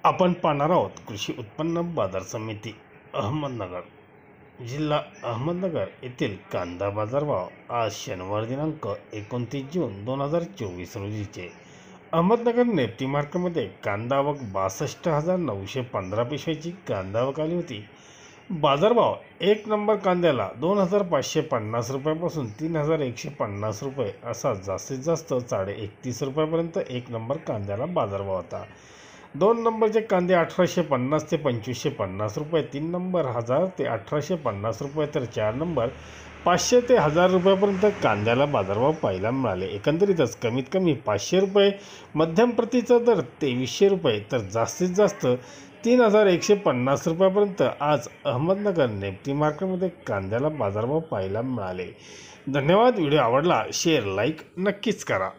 आपण पाहणार आहोत कृषी उत्पन्न बाजार समिती अहमदनगर जिल्हा अहमदनगर येथील कांदा बाजारभाव आज शनिवार दिनांक 29 जून 2024 रोजीचे अहमदनगर नेप्टी मार्केटमध्ये कांदा आवक 62,915 पिशव्याची कांदा आवक आली होती। बाजारभाव एक नंबर कांद्याला 2,550 रुपयापासून 3,150 रुपये असा जास्तीत जास्त 31.5 रुपयापर्यंत एक नंबर कांद्याला बाजारभाव होता। दोन नंबरचे कांदे 1,850 ते 2,550 रुपये, 3 नंबर 1,000 ते 1,850 रुपये तर 4 नंबर 500 ते 1,000 रुपयापर्यंत कांद्याला बाजारभाव पाहायला मिळाले। एकंदरीतच कमीत कमी 500 रुपये, मध्यम प्रतीचा दर 2,300 रुपये तर जास्तीत जास्त 3,150 रुपयापर्यंत आज अहमदनगर नेप्टी मार्केटमध्ये कांद्याला बाजारभाव पाहायला मिळाले। धन्यवाद। व्हिडिओ आवडला शेअर लाईक नक्कीच करा।